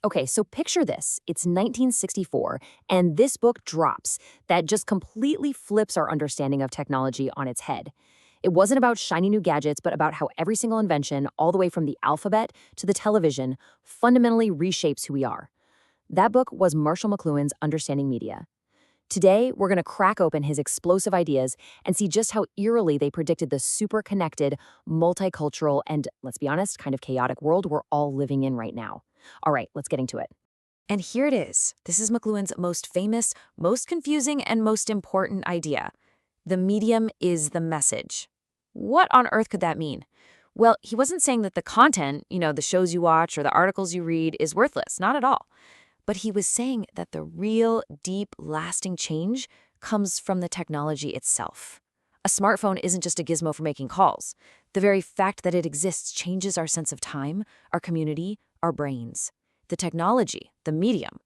Okay, so picture this. It's 1964, and this book drops that just completely flips our understanding of technology on its head. It wasn't about shiny new gadgets, but about how every single invention, all the way from the alphabet to the television, fundamentally reshapes who we are. That book was Marshall McLuhan's Understanding Media. Today, we're going to crack open his explosive ideas and see just how eerily they predicted the super connected, multicultural, and, let's be honest, kind of chaotic world we're all living in right now. All right, let's get into it. And here it is. This is McLuhan's most famous, most confusing, and most important idea. The medium is the message. What on earth could that mean? Well, he wasn't saying that the content, the shows you watch or the articles you read, is worthless. Not at all. But he was saying that the real, deep, lasting change comes from the technology itself. A smartphone isn't just a gizmo for making calls. The very fact that it exists changes our sense of time, our community, our brains. The technology, the medium,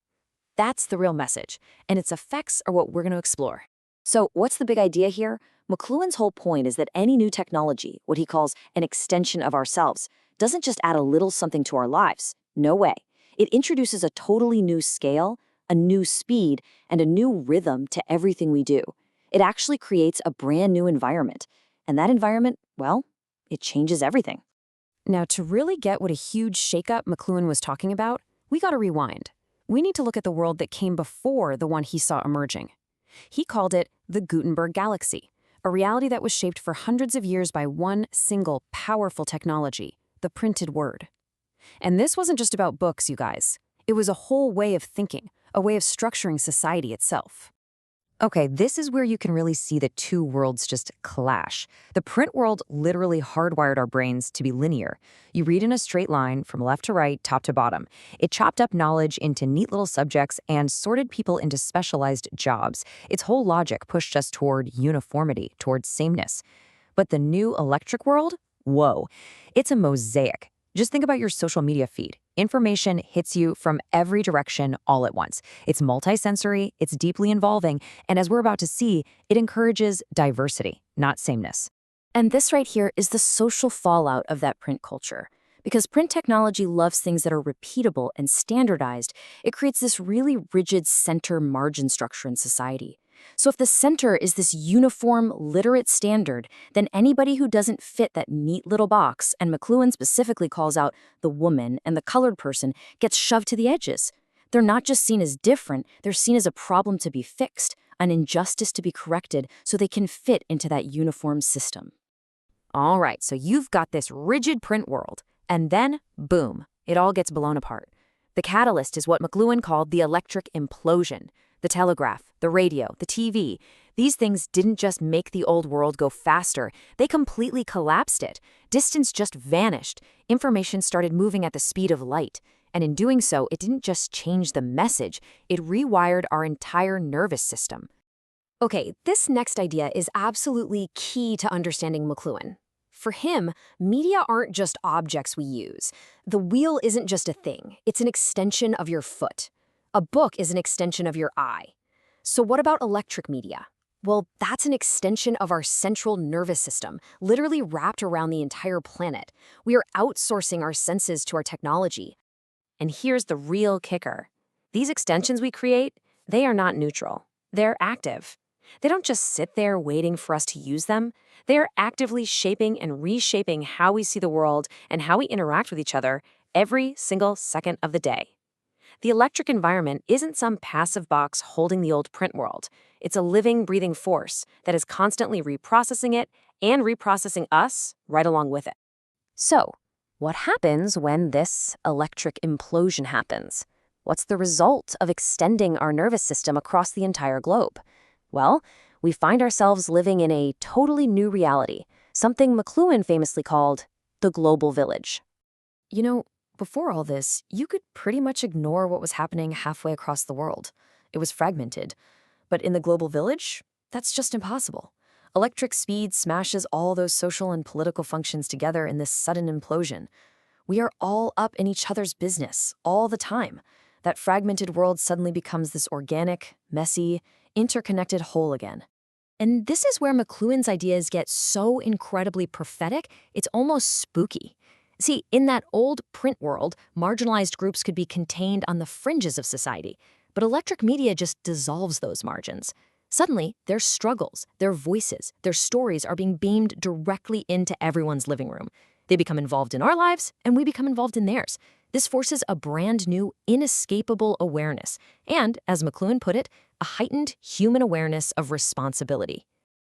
that's the real message, and its effects are what we're going to explore. So what's the big idea here? McLuhan's whole point is that any new technology, what he calls an extension of ourselves, doesn't just add a little something to our lives. No way. It introduces a totally new scale, a new speed, and a new rhythm to everything we do. It actually creates a brand new environment. And that environment, well, it changes everything. Now, to really get what a huge shakeup McLuhan was talking about, we got to rewind. We need to look at the world that came before the one he saw emerging. He called it the Gutenberg Galaxy, a reality that was shaped for hundreds of years by one single powerful technology, the printed word. And this wasn't just about books, you guys. It was a whole way of thinking, a way of structuring society itself. Okay, this is where you can really see the two worlds just clash. The print world literally hardwired our brains to be linear. You read in a straight line from left to right, top to bottom. It chopped up knowledge into neat little subjects and sorted people into specialized jobs. Its whole logic pushed us toward uniformity, toward sameness. But the new electric world? Whoa, it's a mosaic. Just think about your social media feed. Information hits you from every direction all at once. It's multisensory, it's deeply involving, and as we're about to see, it encourages diversity, not sameness. And this right here is the social fallout of that print culture. Because print technology loves things that are repeatable and standardized, it creates this really rigid center margin structure in society. So if the center is this uniform, literate standard, then anybody who doesn't fit that neat little box, and McLuhan specifically calls out the woman and the colored person, gets shoved to the edges. They're not just seen as different, they're seen as a problem to be fixed, an injustice to be corrected, so they can fit into that uniform system. All right, so you've got this rigid print world, and then, boom, it all gets blown apart. The catalyst is what McLuhan called the electric implosion. The telegraph, the radio, the TV, these things didn't just make the old world go faster, they completely collapsed it. Distance just vanished. Information started moving at the speed of light. And in doing so, it didn't just change the message, it rewired our entire nervous system. Okay, this next idea is absolutely key to understanding McLuhan. For him, media aren't just objects we use. The wheel isn't just a thing, it's an extension of your foot. A book is an extension of your eye. So what about electric media? Well, that's an extension of our central nervous system, literally wrapped around the entire planet. We are outsourcing our senses to our technology. And here's the real kicker. These extensions we create, they are not neutral. They're active. They don't just sit there waiting for us to use them. They are actively shaping and reshaping how we see the world and how we interact with each other every single second of the day. The electric environment isn't some passive box holding the old print world. It's a living, breathing force that is constantly reprocessing it and reprocessing us right along with it. So, what happens when this electric implosion happens? What's the result of extending our nervous system across the entire globe? Well, we find ourselves living in a totally new reality, something McLuhan famously called the global village. Before all this, you could pretty much ignore what was happening halfway across the world. It was fragmented. But in the global village, that's just impossible. Electric speed smashes all those social and political functions together in this sudden implosion. We are all up in each other's business, all the time. That fragmented world suddenly becomes this organic, messy, interconnected whole again. And this is where McLuhan's ideas get so incredibly prophetic, it's almost spooky. See, in that old print world, marginalized groups could be contained on the fringes of society, but electric media just dissolves those margins. Suddenly, their struggles, their voices, their stories are being beamed directly into everyone's living room. They become involved in our lives, and we become involved in theirs. This forces a brand new, inescapable awareness, and, as McLuhan put it, a heightened human awareness of responsibility.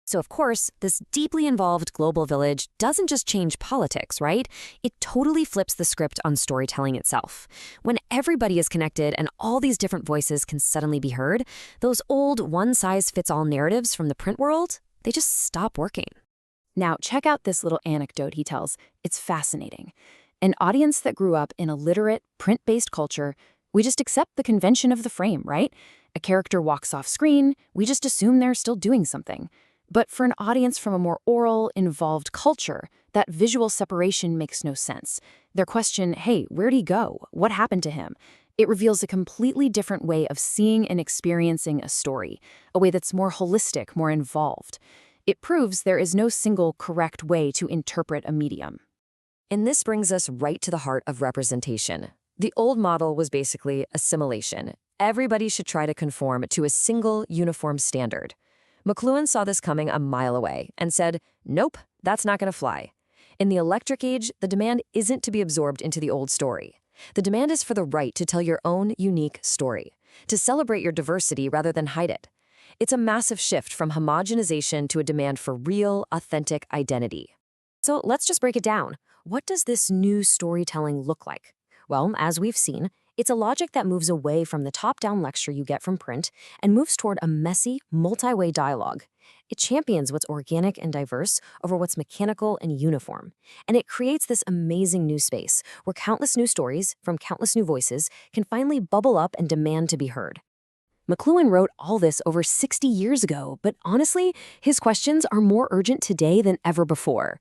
So, of course, this deeply involved global village doesn't just change politics, right? It totally flips the script on storytelling itself. When everybody is connected and all these different voices can suddenly be heard, those old one-size-fits-all narratives from the print world, they just stop working. Now, check out this little anecdote he tells. It's fascinating. An audience that grew up in a literate, print-based culture, we just accept the convention of the frame, right? A character walks off screen, we just assume they're still doing something. But for an audience from a more oral, involved culture, that visual separation makes no sense. Their question, hey, where'd he go? What happened to him? It reveals a completely different way of seeing and experiencing a story, a way that's more holistic, more involved. It proves there is no single correct way to interpret a medium. And this brings us right to the heart of representation. The old model was basically assimilation. Everybody should try to conform to a single, uniform standard. McLuhan saw this coming a mile away and said, nope, that's not going to fly. In the electric age, the demand isn't to be absorbed into the old story. The demand is for the right to tell your own unique story, to celebrate your diversity rather than hide it. It's a massive shift from homogenization to a demand for real, authentic identity. So let's just break it down. What does this new storytelling look like? Well, as we've seen, it's a logic that moves away from the top-down lecture you get from print and moves toward a messy, multi-way dialogue. It champions what's organic and diverse over what's mechanical and uniform. And it creates this amazing new space where countless new stories from countless new voices can finally bubble up and demand to be heard. McLuhan wrote all this over 60 years ago, but honestly, his questions are more urgent today than ever before.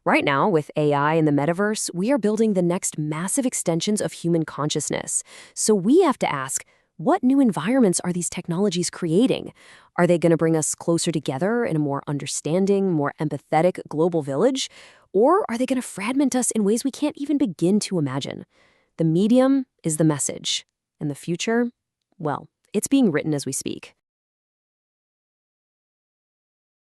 Right now, with AI and the metaverse, we are building the next massive extensions of human consciousness. So we have to ask, what new environments are these technologies creating? Are they going to bring us closer together in a more understanding, more empathetic global village? Or are they going to fragment us in ways we can't even begin to imagine? The medium is the message. And the future, well, it's being written as we speak.